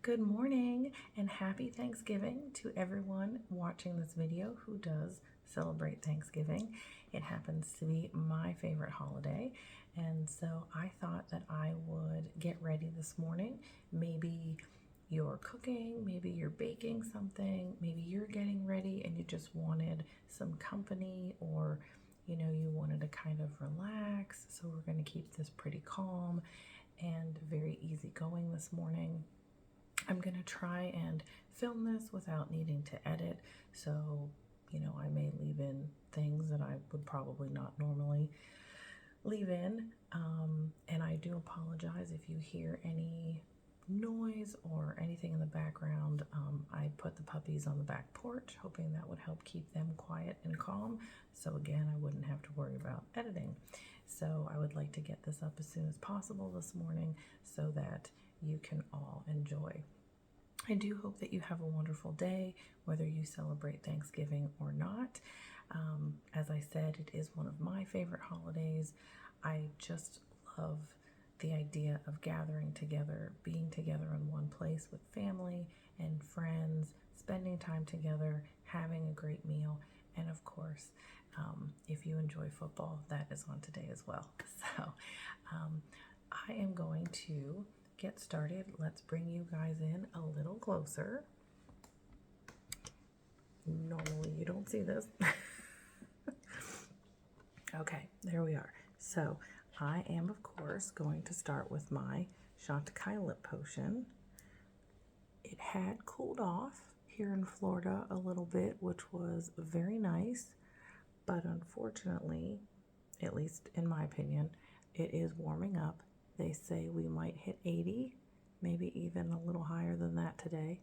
Good morning and happy Thanksgiving to everyone watching this video who does celebrate Thanksgiving. It happens to be my favorite holiday, and so I thought that I would get ready this morning. Maybe you're cooking, maybe you're baking something, maybe you're getting ready and you just wanted some company, or you wanted to kind of relax. So we're going to keep this pretty calm and very easygoing this morning. I'm going to try and film this without needing to edit, so I may leave in things that I would probably not normally leave in, and I do apologize if you hear any noise or anything in the background. I put the puppies on the back porch, hoping that would help keep them quiet and calm, so again I wouldn't have to worry about editing. So I would like to get this up as soon as possible this morning so that you can all enjoy. I do hope that you have a wonderful day, whether you celebrate Thanksgiving or not. As I said, it is one of my favorite holidays. I just love the idea of gathering together, being together in one place with family and friends, spending time together, having a great meal, and of course, if you enjoy football, that is on today as well. So I am going to get started. Let's bring you guys in a little closer. Normally you don't see this. Okay, there we are. So I am, of course, going to start with my xoxo lip potion. It had cooled off here in Florida a little bit, which was very nice, but unfortunately, at least in my opinion, it is warming up. They say we might hit 80, maybe even a little higher than that today.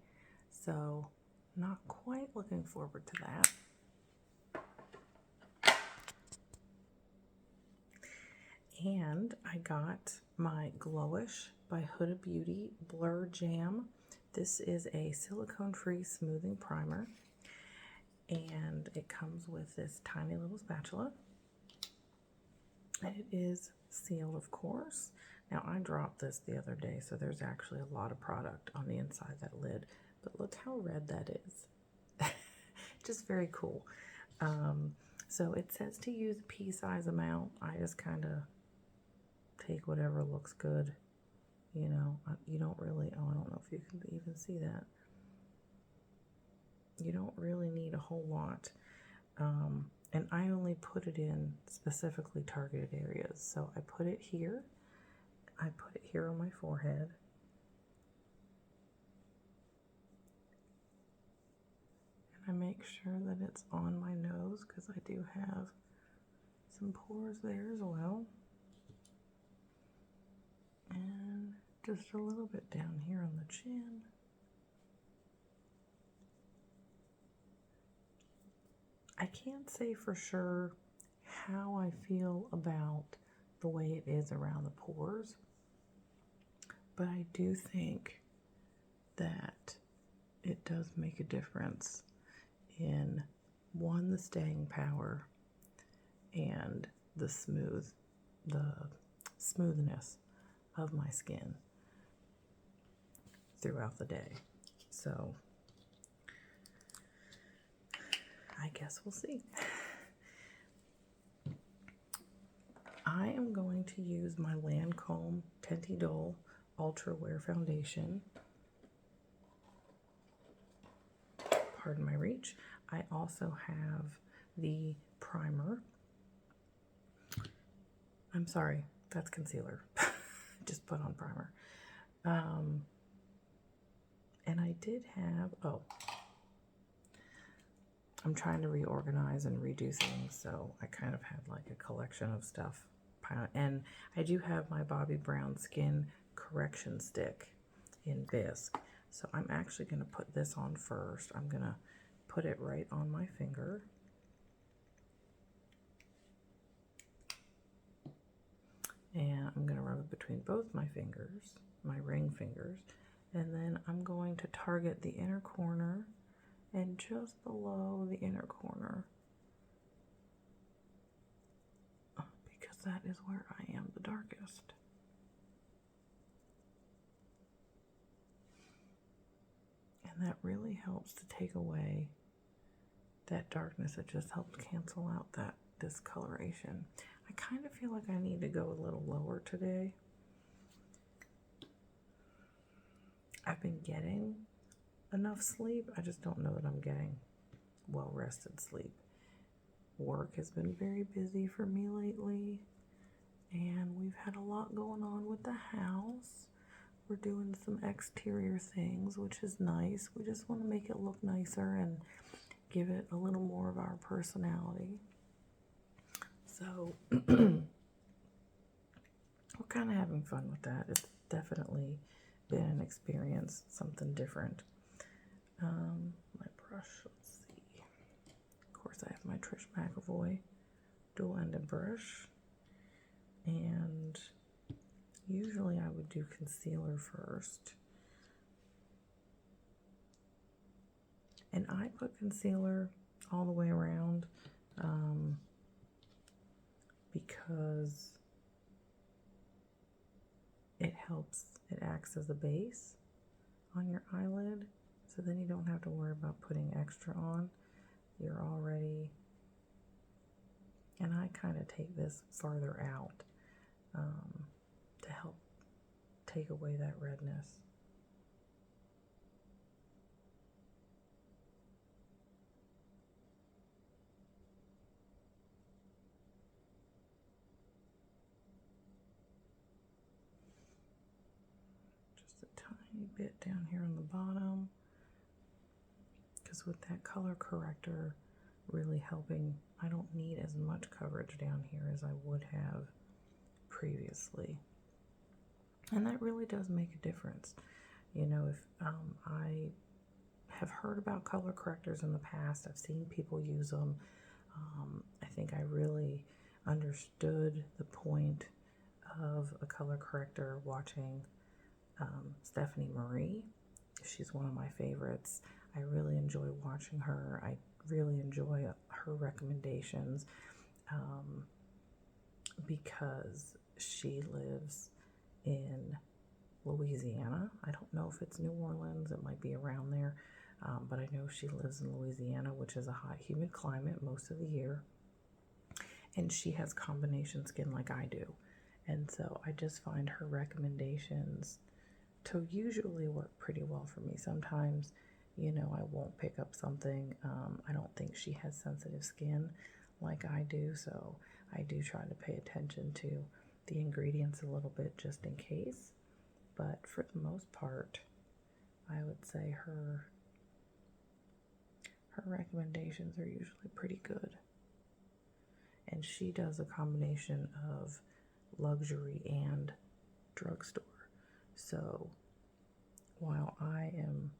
So not quite looking forward to that. And I got my Glowish by Huda Beauty Blur Jam. This is a silicone-free smoothing primer, and it comes with this tiny little spatula. It is sealed, of course. Now, I dropped this the other day, so there's actually a lot of product on the inside of that lid, but look how red that is. Just very cool. So it says to use a pea-size amount. I just kind of take whatever looks good. You don't really, I don't know if you can even see that. You don't really need a whole lot. And I only put it in specifically targeted areas. So I put it here. I put it here on my forehead. And I make sure that it's on my nose because I do have some pores there as well. And just a little bit down here on the chin. I can't say for sure how I feel about the way it is around the pores, but I do think that it does make a difference in, one, the staying power and the smoothness of my skin throughout the day. So I guess we'll see. I am going to use my Lancome Tenti Dole Ultra Wear Foundation. Pardon my reach. I also have the primer. I'm sorry, that's concealer. Just put on primer. And I did have, I'm trying to reorganize and redo things, so I kind of had like a collection of stuff. And I do have my Bobbi Brown Skin Correction Stick in Bisque. So I'm actually going to put this on first. I'm going to put it right on my finger. And I'm going to rub it between both my fingers, my ring fingers. And then I'm going to target the inner corner and just below the inner corner, because that is where I am the darkest. And that really helps to take away that darkness. It just helps cancel out that discoloration. I kind of feel like I need to go a little lower today. I've been getting enough sleep. I just don't know that I'm getting well-rested sleep. Work has been very busy for me lately, and we've had a lot going on with the house. We're doing some exterior things, which is nice. We just want to make it look nicer and give it a little more of our personality. So we're kind of having fun with that. It's definitely been an experience, something different. My brush, let's see. Of course, I have my Trish McAvoy dual-ended brush, and usually I would do concealer first. And I put concealer all the way around because it helps, it acts as a base on your eyelid, so then you don't have to worry about putting extra on. You're already, and I kind of take this farther out to help take away that redness. Just a tiny bit down here on the bottom, because with that color corrector really helping, I don't need as much coverage down here as I would have previously. And that really does make a difference. You know, if I have heard about color correctors in the past, I've seen people use them. I think I really understood the point of a color corrector watching Stephanie Marie. She's one of my favorites. I really enjoy watching her. I really enjoy her recommendations because she lives in Louisiana. I don't know if it's New Orleans, it might be around there, but I know she lives in Louisiana, which is a hot, humid climate most of the year, and she has combination skin like I do, and so I just find her recommendations to usually work pretty well for me. Sometimes, you know, I won't pick up something. I don't think she has sensitive skin like I do, so I do try to pay attention to the ingredients a little bit just in case. But for the most part, I would say her recommendations are usually pretty good. And she does a combination of luxury and drugstore. So while I am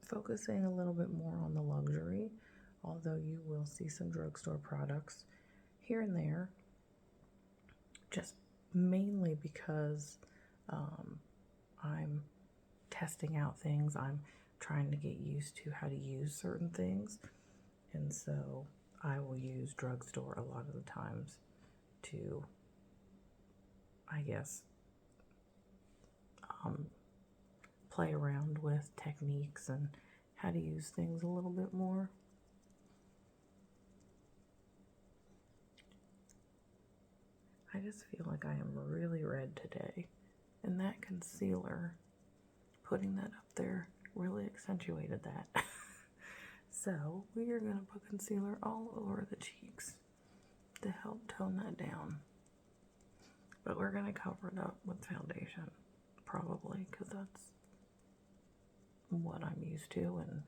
focusing a little bit more on the luxury, although you will see some drugstore products here and there, just mainly because I'm testing out things. I'm trying to get used to how to use certain things, and so I will use drugstore a lot of the times to, I guess, play around with techniques and how to use things a little bit more. I just feel like I am really red today, and that concealer, putting that up there, really accentuated that. So we are going to put concealer all over the cheeks to help tone that down. But we're going to cover it up with foundation, probably, because that's what I'm used to, and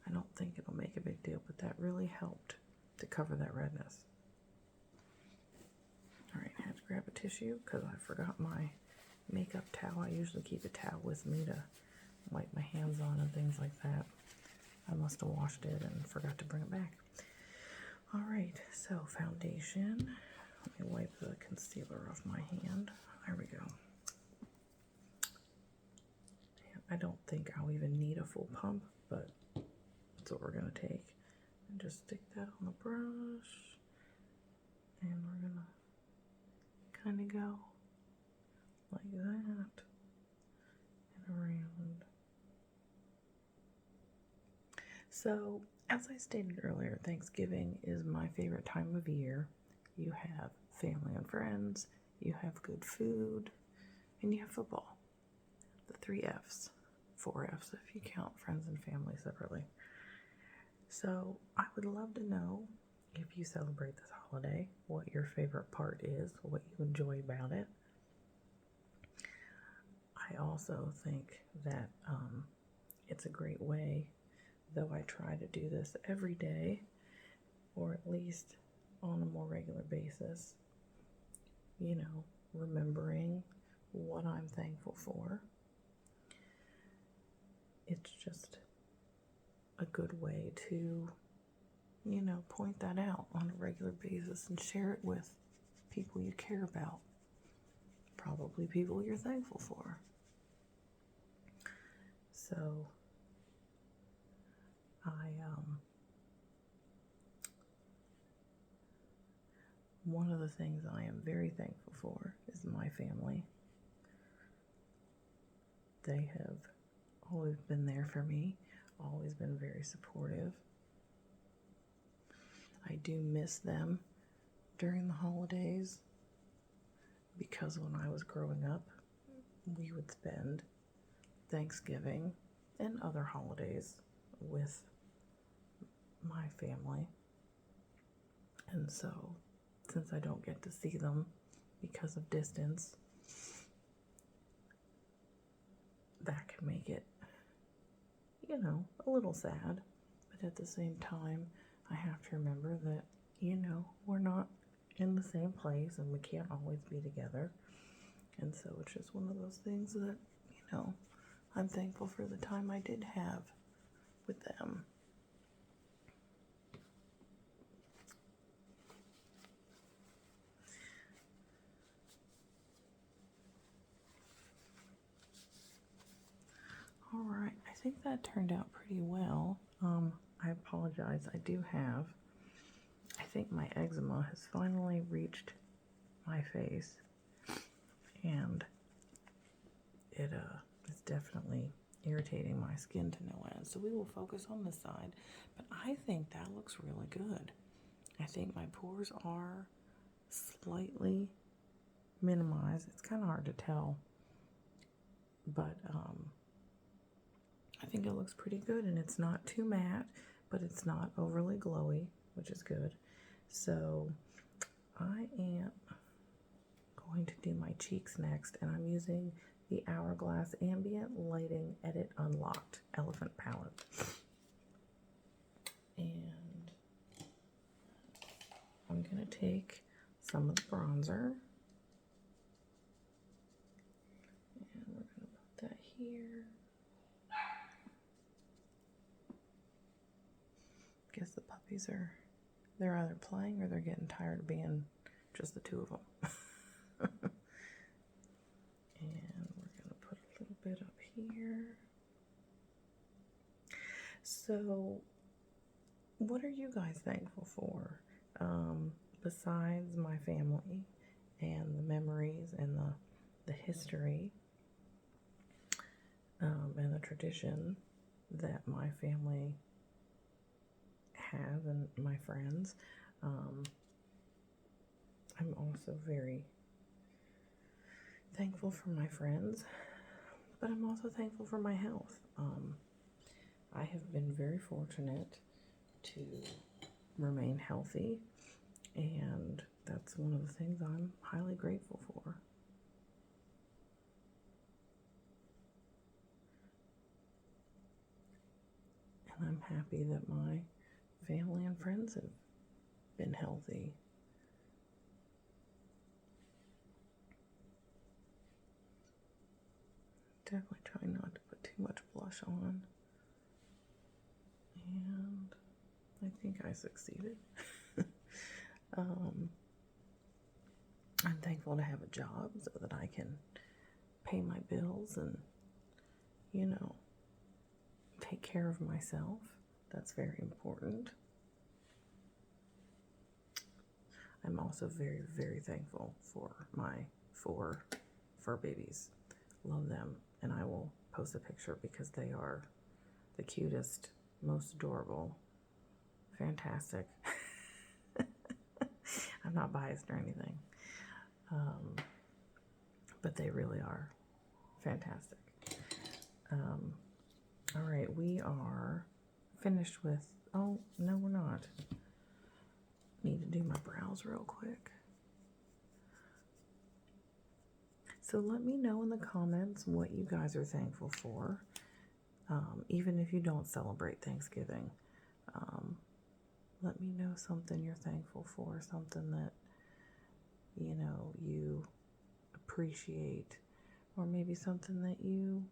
I don't think it'll make a big deal, but that really helped to cover that redness. Alright, I had to grab a tissue because I forgot my makeup towel. I usually keep a towel with me to wipe my hands on and things like that. I must have washed it and forgot to bring it back. Alright, so foundation. Let me wipe the concealer off my hand. There we go. I don't think I'll even need a full pump, but that's what we're going to take. And just stick that on the brush. And we're going to kind of go like that and around. So, as I stated earlier, Thanksgiving is my favorite time of year. You have family and friends, you have good food, and you have football. The 3 F's. 4 F's if you count friends and family separately. So, I would love to know if you celebrate this holiday, what your favorite part is, what you enjoy about it. I also think that it's a great way, though I try to do this every day, or at least on a more regular basis, remembering what I'm thankful for. It's just a good way to, point that out on a regular basis and share it with people you care about, probably people you're thankful for. So, one of the things I am very thankful for is my family. They have always been there for me, always been very supportive. I do miss them during the holidays because when I was growing up, we would spend Thanksgiving and other holidays with my family. And so, since I don't get to see them because of distance, that can make it, a little sad. But at the same time, I have to remember that, we're not in the same place and we can't always be together. And so it's just one of those things that, I'm thankful for the time I did have with them. All right, I think that turned out pretty well. I apologize. I think my eczema has finally reached my face, and it is definitely irritating my skin to no end. So we will focus on this side, but I think that looks really good. I think my pores are slightly minimized. It's kind of hard to tell, but I think it looks pretty good, and it's not too matte, but it's not overly glowy, which is good. So I am going to do my cheeks next, and I'm using the Hourglass Ambient Lighting Edit Unlocked Elephant Palette. And I'm going to take some of the bronzer, and we're going to put that here. Guess the puppies they're either playing or they're getting tired of being just the two of them. And we're going to put a little bit up here. So, what are you guys thankful for? Besides my family and the memories and the history and the tradition that my family have and my friends. I'm also very thankful for my friends, but I'm also thankful for my health. I have been very fortunate to remain healthy, and that's one of the things I'm highly grateful for. And I'm happy that my family and friends have been healthy. Definitely try not to put too much blush on. And I think I succeeded. I'm thankful to have a job so that I can pay my bills and, take care of myself. That's very important. I'm also very, very thankful for my 4 fur babies. Love them, and I will post a picture because they are the cutest most adorable, fantastic. I'm not biased or anything, but they really are fantastic. All right, we are finished with, oh, no, we're not. Need to do my brows real quick. So let me know in the comments what you guys are thankful for, even if you don't celebrate Thanksgiving. Let me know something you're thankful for, something that, you know, you appreciate, or maybe something that you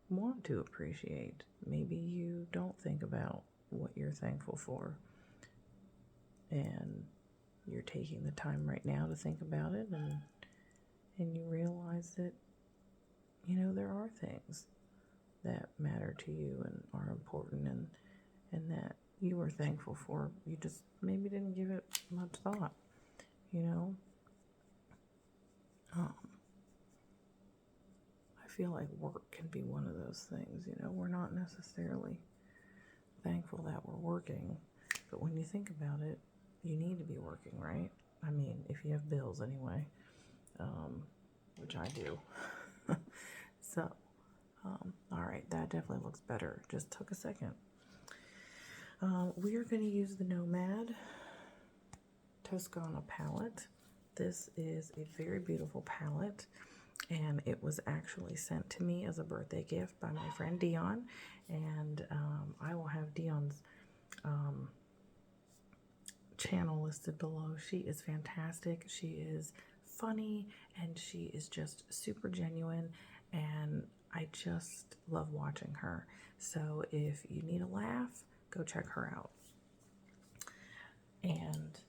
want to appreciate. Maybe you don't think about what you're thankful for, and you're taking the time right now to think about it, and you realize that, you know, there are things that matter to you and are important, and that you were thankful for. You just maybe didn't give it much thought, you know. I feel like work can be one of those things, you know. We're not necessarily thankful that we're working, but when you think about it, you need to be working, right? I mean, if you have bills anyway, which I do. So, all right, that definitely looks better. Just took a second. We are going to use the Nomad Toscana palette. This is a very beautiful palette, and it was actually sent to me as a birthday gift by my friend Dion, and I will have Dion's channel listed below. She is fantastic. She is funny, and she is just super genuine, and I just love watching her. So if you need a laugh, go check her out. And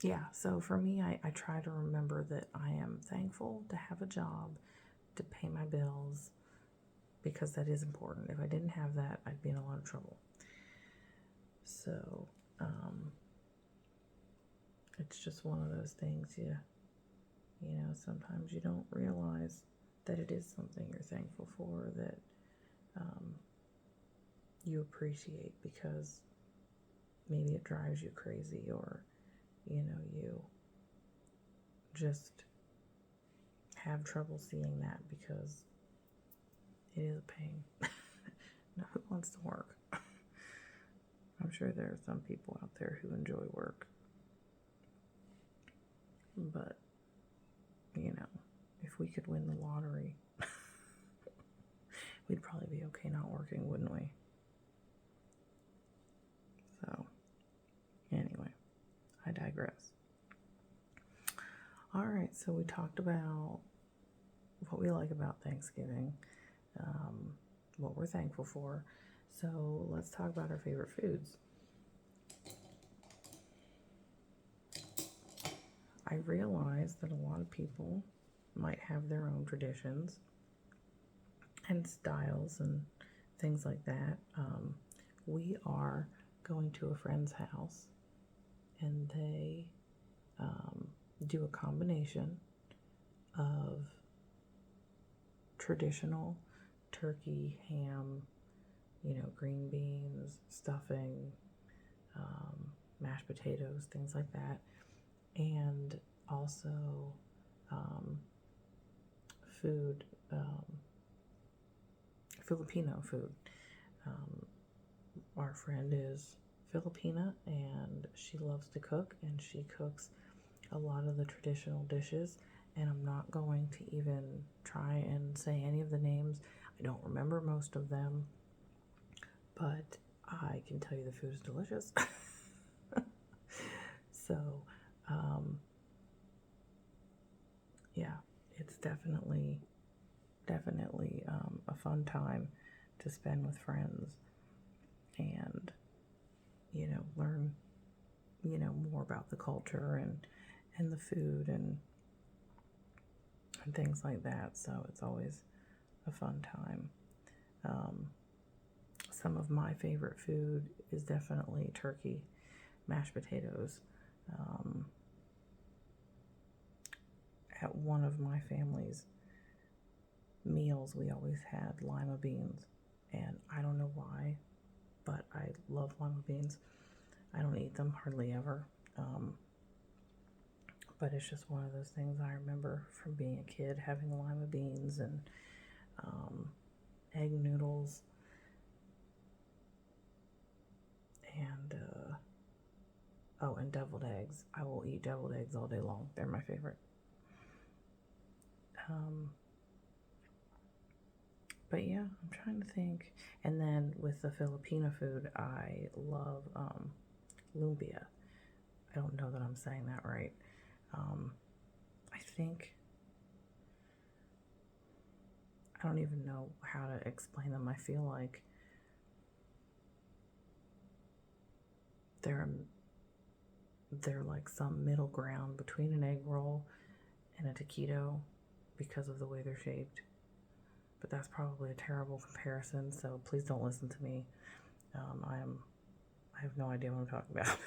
yeah, so for me, I try to remember that I am thankful to have a job, to pay my bills, because that is important. If I didn't have that, I'd be in a lot of trouble. So, it's just one of those things, you know, sometimes you don't realize that it is something you're thankful for, that you appreciate, because maybe it drives you crazy, or, you know, you just have trouble seeing that because it is a pain. Now, who wants to work? I'm sure there are some people out there who enjoy work. But, you know, if we could win the lottery, we'd probably be okay not working, wouldn't we? So, anyway, I digress. All right, so we talked about what we like about Thanksgiving, what we're thankful for. So let's talk about our favorite foods. I realize that a lot of people might have their own traditions and styles and things like that. We are going to a friend's house, and they do a combination of traditional turkey, ham, you know, green beans, stuffing, mashed potatoes, things like that, and also food, Filipino food. Our friend is Filipina, and she loves to cook, and she cooks a lot of the traditional dishes, and I'm not going to even try and say any of the names. I don't remember most of them, but I can tell you the food is delicious. So, yeah, it's definitely a fun time to spend with friends, and, you know, learn, you know, more about the culture and the food and things like that. So it's always a fun time. Some of my favorite food is definitely turkey, mashed potatoes. At one of my family's meals, we always had lima beans. And I don't know why, but I love lima beans. I don't eat them hardly ever. But it's just one of those things I remember from being a kid, having lima beans and egg noodles and oh, and deviled eggs. I will eat deviled eggs all day long. They're my favorite. But yeah, I'm trying to think. And then with the Filipino food, I love lumpia. I don't know that I'm saying that right. I think, I don't even know how to explain them. I feel like they're like some middle ground between an egg roll and a taquito because of the way they're shaped. But that's probably a terrible comparison, so please don't listen to me. I have no idea what I'm talking about.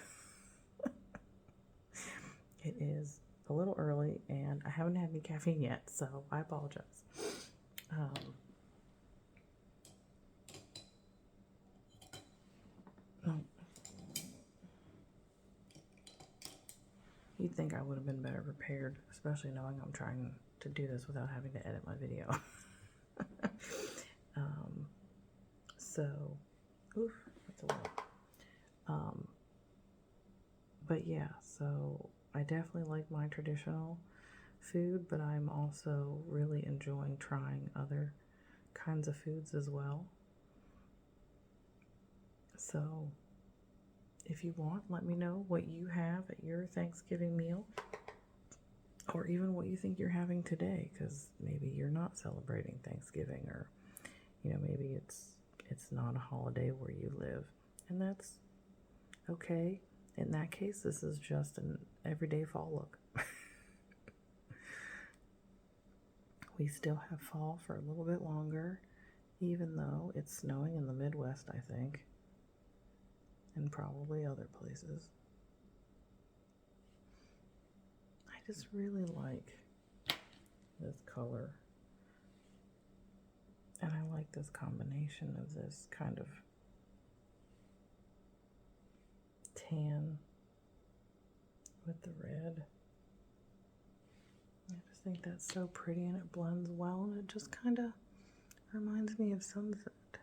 It is a little early and I haven't had any caffeine yet, so I apologize. You'd think I would have been better prepared, especially knowing I'm trying to do this without having to edit my video. Oof, that's a lot. But yeah, so I definitely like my traditional food, but I'm also really enjoying trying other kinds of foods as well. So if you want, let me know what you have at your Thanksgiving meal, or even what you think you're having today, because maybe you're not celebrating Thanksgiving, or maybe it's not a holiday where you live, and that's okay. In that case, this is just an everyday fall look. We still have fall for a little bit longer, even though it's snowing in the Midwest, I think, and probably other places. I just really like this color, and I like this combination of this kind of tan with the red. I just think that's so pretty, and it blends well, and it just kind of reminds me of sunset. I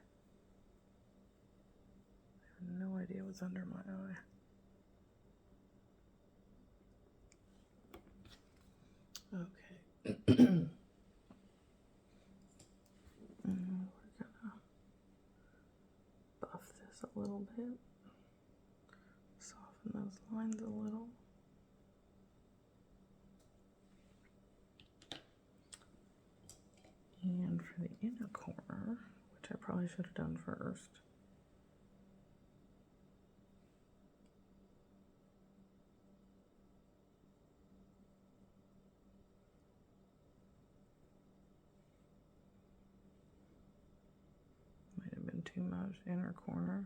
have no idea what's under my eye. Okay. We're gonna buff this a little bit, soften those lines a little. And for the inner corner, which I probably should have done first, might have been too much inner corner,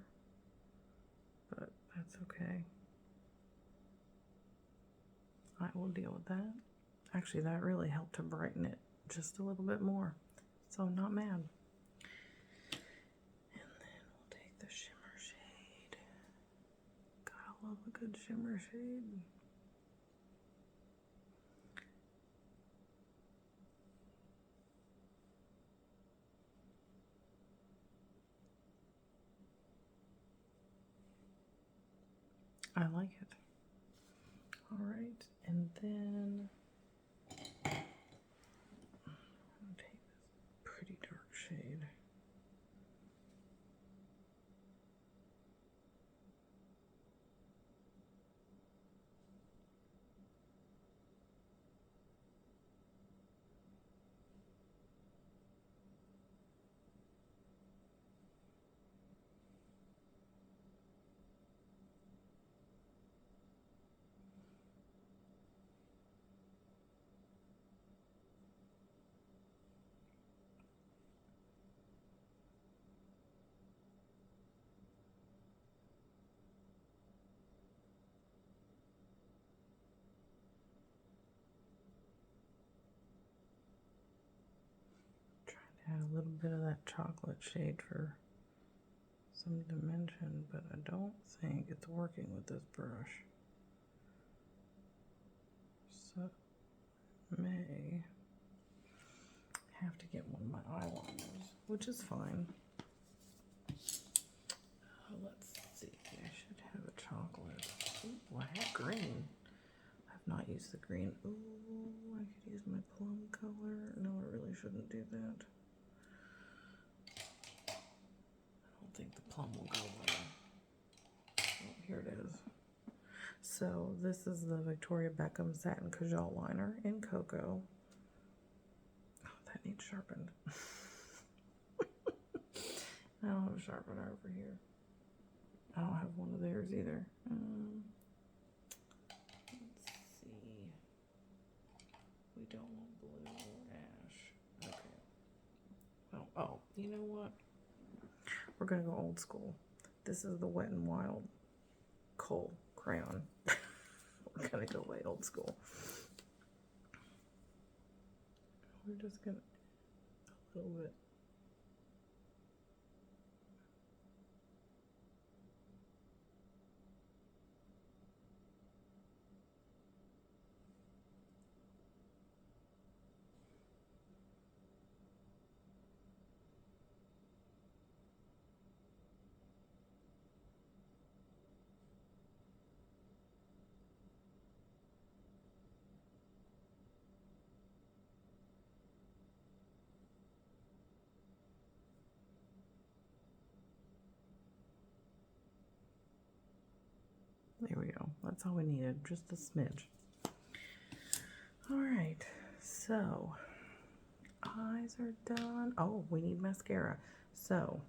but that's okay. I will deal with that. Actually, that really helped to brighten it just a little bit more, so I'm not mad. And then we'll take the shimmer shade. Gotta love a good shimmer shade. I like it. All right, and then I'm gonna take this pretty dark shade. Add a little bit of that chocolate shade for some dimension, but I don't think it's working with this brush. So may have to get one of my eyeliners, which is fine. Let's see, I should have a chocolate. Ooh, I have green. I've not used the green. Ooh, I could use my plum color. No, I really shouldn't do that. I don't think the plum will go well. Oh, here it is. So this is the Victoria Beckham Satin Kajal Liner in Cocoa. Oh, that needs sharpened. I don't have a sharpener over here. I don't have one of theirs either. Let's see. We don't want blue or ash. Okay. Oh, you know what? We're gonna go old school. This is the Wet n Wild Kohl crayon. We're gonna go way old school. We're just gonna a little bit. There we go. That's all we needed, just a smidge. All right, so eyes are done. Oh, we need mascara. So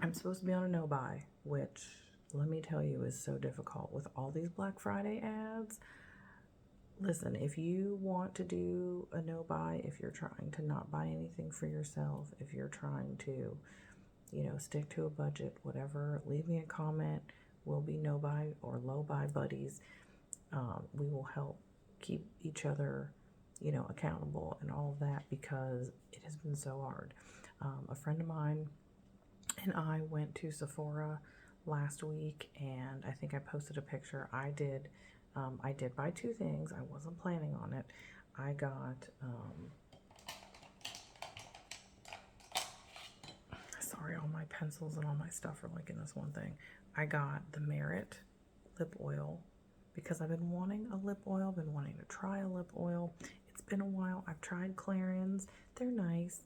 I'm supposed to be on a no-buy, which let me tell you is so difficult with all these Black Friday ads. Listen, if you want to do a no-buy, if you're trying to not buy anything for yourself, if you're trying to, you know, stick to a budget, whatever, leave me a comment. We'll be no-buy or low-buy buddies. We will help keep each other, you know, accountable and all of that because it has been so hard. A friend of mine and I went to Sephora last week, and I think I posted a picture. I did buy two things. I wasn't planning on it. I got, sorry, all my pencils and all my stuff are like in this one thing. I got the Merit lip oil because I've been wanting a lip oil, been wanting to try a lip oil. It's been a while. I've tried Clarins. They're nice.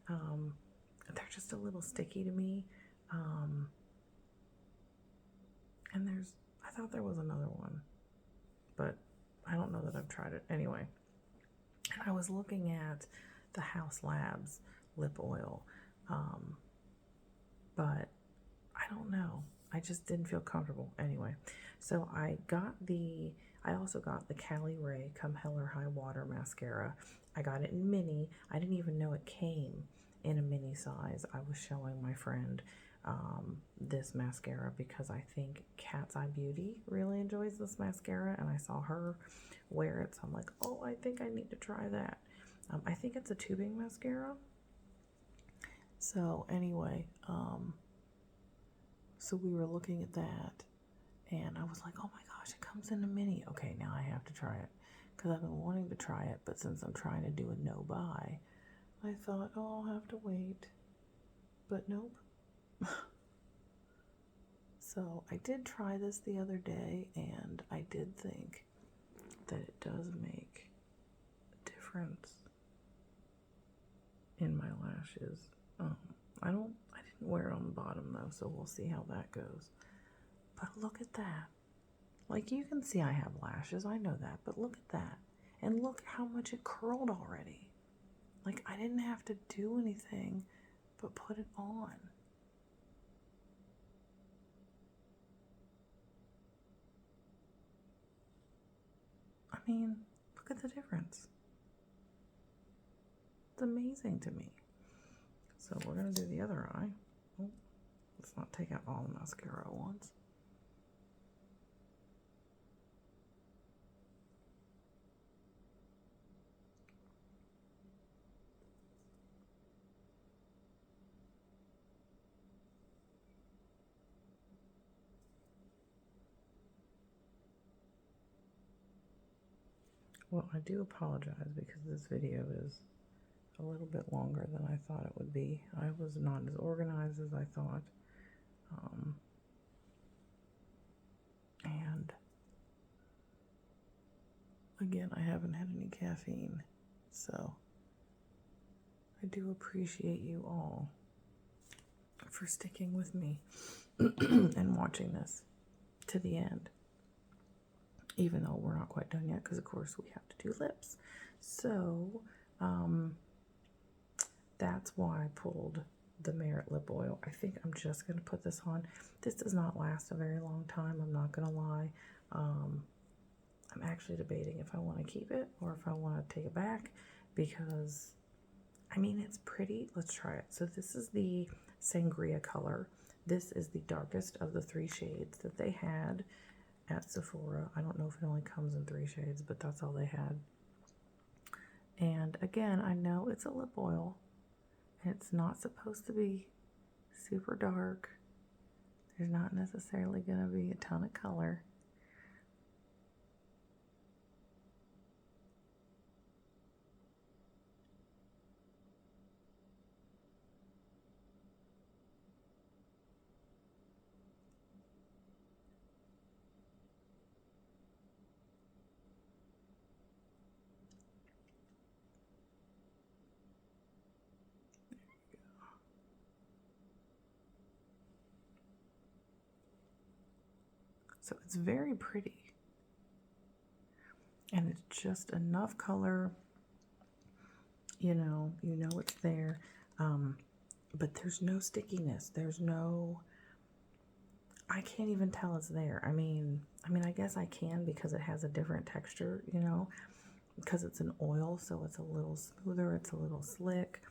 They're just a little sticky to me. And I thought there was another one, but I don't know that I've tried it. Anyway, I was looking at the House Labs lip oil, but I don't know. I just didn't feel comfortable. Anyway, so I also got the Cali Ray Come Hell or High Water mascara. I got it in mini. I didn't even know it came in a mini size. I was showing my friend this mascara because I think Cat's Eye Beauty really enjoys this mascara, and I saw her wear it, so I'm like, oh, I think I need to try that. I think it's a tubing mascara. So anyway, so we were looking at that, and I was like, oh my gosh, it comes in a mini. Okay, now I have to try it because I've been wanting to try it, but since I'm trying to do a no-buy, I thought, oh, I'll have to wait. But nope. So I did try this the other day, and I did think that it does make a difference in my lashes. I didn't wear it on the bottom though, so we'll see how that goes. But look at that. Like, you can see I have lashes, I know that, but look at that. And look how much it curled already. Like, I didn't have to do anything but put it on. I mean, look at the difference. It's amazing to me. So we're going to do the other eye. Oh, let's not take out all the mascara at once. Well, I do apologize because this video is a little bit longer than I thought it would be. I was not as organized as I thought. And again, I haven't had any caffeine, so I do appreciate you all for sticking with me and watching this to the end, even though we're not quite done yet, because of course we have to do lips. So that's why I pulled the Merit lip oil. I think I'm just going to put this on. This does not last a very long time, I'm not going to lie. I'm actually debating if I want to keep it or if I want to take it back, because I mean, it's pretty. Let's try it. So this is the Sangria color. This is the darkest of the 3 shades that they had at Sephora. I don't know if it only comes in 3 shades, but that's all they had. And again, I know it's a lip oil. It's not supposed to be super dark. There's not necessarily going to be a ton of color. So it's very pretty. And it's just enough color, you know it's there. But there's no stickiness. There's no, I can't even tell it's there. I mean, I guess I can because it has a different texture, because it's an oil, so it's a little smoother, it's a little slick.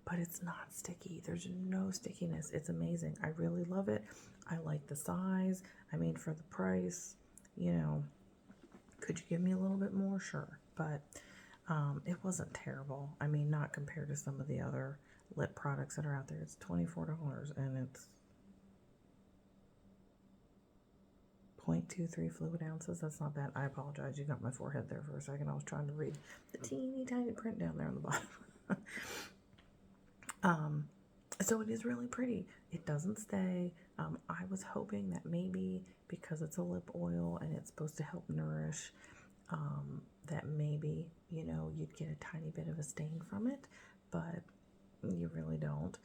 But it's not sticky. There's no stickiness. It's amazing. I really love it. I like the size. I mean, for the price, could you give me a little bit more? Sure. But it wasn't terrible. I mean, not compared to some of the other lip products that are out there. It's $24 and it's 0.23 fluid ounces. That's not bad. I apologize. You got my forehead there for a second. I was trying to read the teeny tiny print down there on the bottom. So it is really pretty. It doesn't stay. I was hoping that maybe because it's a lip oil and it's supposed to help nourish, that maybe, you'd get a tiny bit of a stain from it, but you really don't.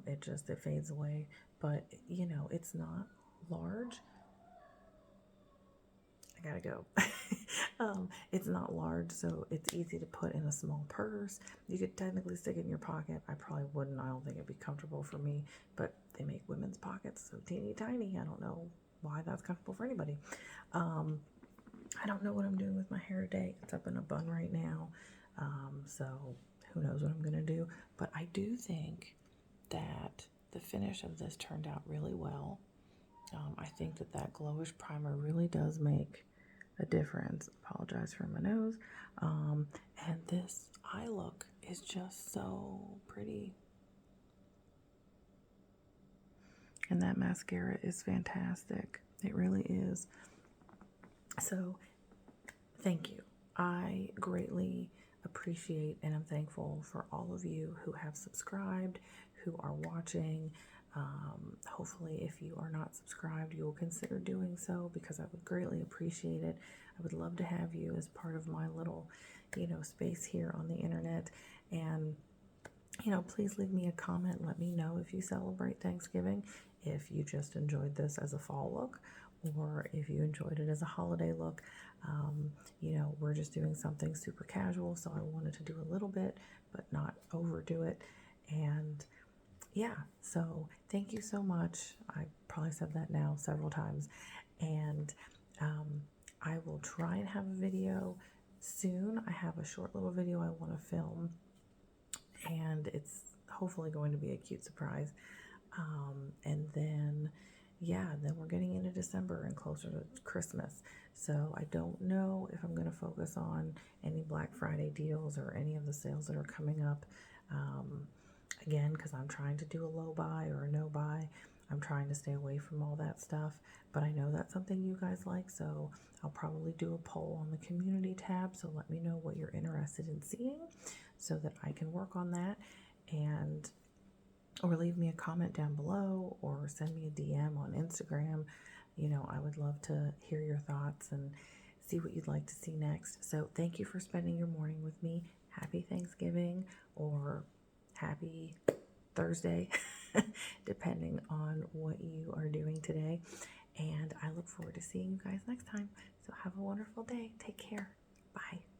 It fades away. But, it's not large. I gotta go. It's not large, so it's easy to put in a small purse. You could technically stick it in your pocket. I probably wouldn't. I don't think it'd be comfortable for me, but they make women's pockets so teeny tiny. I don't know why that's comfortable for anybody. I don't know what I'm doing with my hair today. It's up in a bun right now, so who knows what I'm gonna do. But I do think that the finish of this turned out really well. I think that glowish primer really does make a difference. Apologize for my nose. And this eye look is just so pretty. And that mascara is fantastic. It really is. So, thank you. I greatly appreciate and I'm thankful for all of you who have subscribed, who are watching. Hopefully, if you are not subscribed, you will consider doing so because I would greatly appreciate it. I would love to have you as part of my little, space here on the internet. And, please leave me a comment. Let me know if you celebrate Thanksgiving, if you just enjoyed this as a fall look, or if you enjoyed it as a holiday look. We're just doing something super casual, so I wanted to do a little bit, but not overdo it. And yeah, so thank you so much. I probably said that now several times. And I will try and have a video soon. I have a short little video I want to film, and it's hopefully going to be a cute surprise. And then, then we're getting into December and closer to Christmas. So I don't know if I'm going to focus on any Black Friday deals or any of the sales that are coming up. Again, because I'm trying to do a low buy or a no buy. I'm trying to stay away from all that stuff, but I know that's something you guys like, so I'll probably do a poll on the community tab, so let me know what you're interested in seeing so that I can work on that, and or leave me a comment down below or send me a DM on Instagram. You know, I would love to hear your thoughts and see what you'd like to see next. So thank you for spending your morning with me. Happy Thanksgiving or happy Thursday, depending on what you are doing today. And I look forward to seeing you guys next time. So have a wonderful day. Take care. Bye.